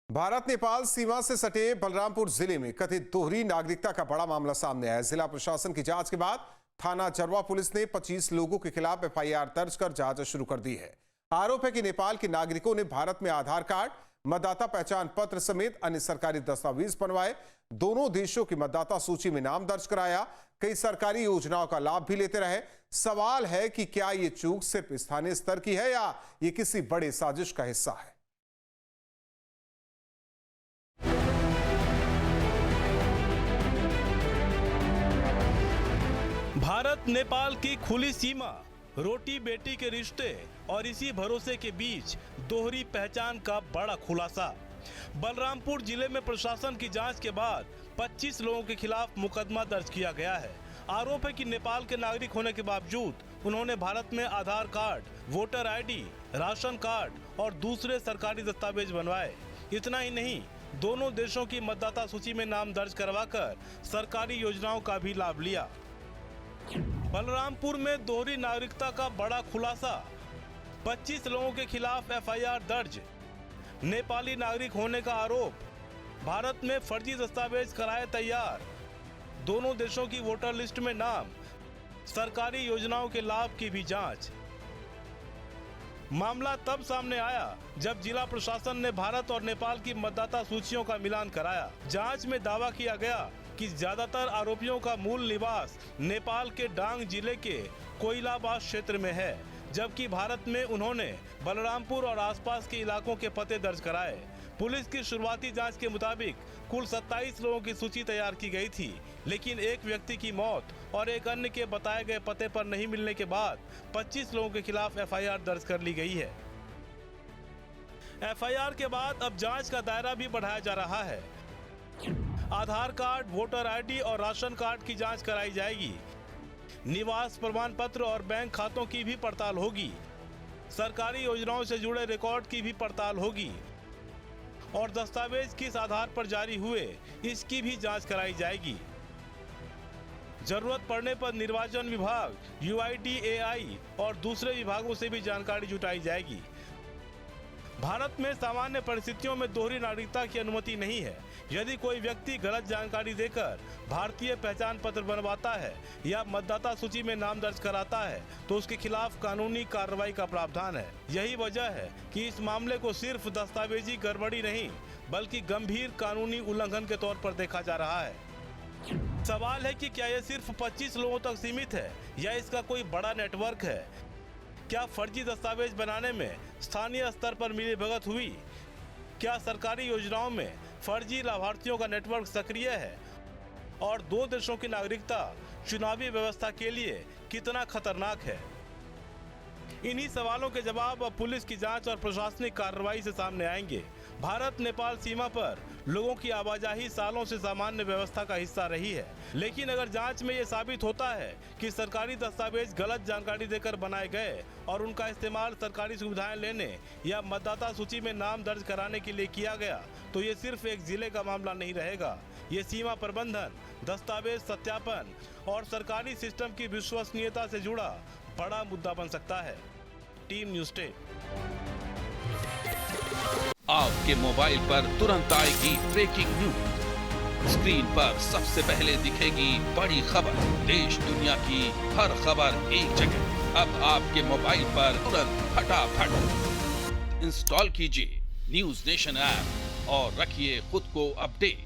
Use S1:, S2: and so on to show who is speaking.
S1: भारत नेपाल सीमा से सटे बलरामपुर जिले में कथित दोहरी नागरिकता का बड़ा मामला सामने आया। जिला प्रशासन की जांच के बाद थाना चरवा पुलिस ने 25 लोगों के खिलाफ एफआईआर दर्ज कर जांच शुरू कर दी है। आरोप है कि नेपाल के नागरिकों ने भारत में आधार कार्ड, मतदाता पहचान पत्र समेत अन्य सरकारी दस्तावेज बनवाए, दोनों देशों की मतदाता सूची में नाम दर्ज कराया, कई सरकारी योजनाओं का लाभ भी लेते रहे। सवाल है कि क्या ये चूक सिर्फ स्थानीय स्तर की है या ये किसी बड़े साजिश का हिस्सा है।
S2: भारत नेपाल की खुली सीमा, रोटी बेटी के रिश्ते और इसी भरोसे के बीच दोहरी पहचान का बड़ा खुलासा। बलरामपुर जिले में प्रशासन की जांच के बाद 25 लोगों के खिलाफ मुकदमा दर्ज किया गया है। आरोप है कि नेपाल के नागरिक होने के बावजूद उन्होंने भारत में Aadhaar card, voter ID, ration card और दूसरे सरकारी दस्तावेज बनवाए। इतना ही नहीं, दोनों देशों की मतदाता सूची में नाम दर्ज करवाकर सरकारी योजनाओं का भी लाभ लिया। बलरामपुर में दोहरी नागरिकता का बड़ा खुलासा, 25 लोगों के खिलाफ एफआईआर दर्ज, नेपाली नागरिक होने का आरोप, भारत में फर्जी दस्तावेज कराए तैयार, दोनों देशों की वोटर लिस्ट में नाम, सरकारी योजनाओं के लाभ की भी जांच। मामला तब सामने आया जब जिला प्रशासन ने भारत और नेपाल की मतदाता सूचियों का मिलान कराया। जांच में दावा किया गया कि ज्यादातर आरोपियों का मूल निवास नेपाल के डांग जिले के कोइलाबास क्षेत्र में है, जबकि भारत में उन्होंने बलरामपुर और आसपास के इलाकों के पते दर्ज कराए। पुलिस की शुरुआती जांच के मुताबिक कुल 27 लोगों की सूची तैयार की गई थी, लेकिन एक व्यक्ति की मौत और एक अन्य के बताए गए पते पर नहीं मिलने के बाद 25 लोगों के खिलाफ एफआईआर दर्ज कर ली गई है। एफआईआर के बाद अब जांच का दायरा भी बढ़ाया जा रहा है। आधार कार्ड, वोटर आईडी और राशन कार्ड की जांच कराई जाएगी। निवास प्रमाण पत्र और बैंक खातों की भी पड़ताल होगी। सरकारी योजनाओं से जुड़े रिकॉर्ड की भी पड़ताल होगी और दस्तावेज किस आधार पर जारी हुए, इसकी भी जांच कराई जाएगी। जरूरत पड़ने पर निर्वाचन विभाग, यूआईडीएआई और दूसरे विभागों से भी जानकारी जुटाई जाएगी। भारत में सामान्य परिस्थितियों में दोहरी नागरिकता की अनुमति नहीं है। यदि कोई व्यक्ति गलत जानकारी देकर भारतीय पहचान पत्र बनवाता है या मतदाता सूची में नाम दर्ज कराता है तो उसके खिलाफ कानूनी कार्रवाई का प्रावधान है। यही वजह है कि इस मामले को सिर्फ दस्तावेजी गड़बड़ी नहीं बल्कि गंभीर कानूनी उल्लंघन के तौर पर देखा जा रहा है। सवाल है कि क्या यह सिर्फ 25 लोगों तक सीमित है या इसका कोई बड़ा नेटवर्क है। क्या फर्जी दस्तावेज बनाने में स्थानीय स्तर पर मिलीभगत हुई? क्या सरकारी योजनाओं में फर्जी लाभार्थियों का नेटवर्क सक्रिय है? और दो देशों की नागरिकता चुनावी व्यवस्था के लिए कितना खतरनाक है? इन्हीं सवालों के जवाब अब पुलिस की जांच और प्रशासनिक कार्रवाई से सामने आएंगे। भारत नेपाल सीमा पर लोगों की आवाजाही सालों से सामान्य व्यवस्था का हिस्सा रही है, लेकिन अगर जांच में ये साबित होता है कि सरकारी दस्तावेज गलत जानकारी देकर बनाए गए और उनका इस्तेमाल सरकारी सुविधाएं लेने या मतदाता सूची में नाम दर्ज कराने के लिए किया गया, तो ये सिर्फ एक जिले का मामला नहीं रहेगा। ये सीमा प्रबंधन, दस्तावेज सत्यापन और सरकारी सिस्टम की विश्वसनीयता से जुड़ा बड़ा मुद्दा बन सकता है। Team news 10।
S3: आपके मोबाइल पर तुरंत आएगी ब्रेकिंग न्यूज। स्क्रीन पर सबसे पहले दिखेगी बड़ी खबर। देश दुनिया की हर खबर एक जगह। अब आपके मोबाइल पर तुरंत फटाफट इंस्टॉल कीजिए न्यूज़ नेशन ऐप और रखिए खुद को अपडेट।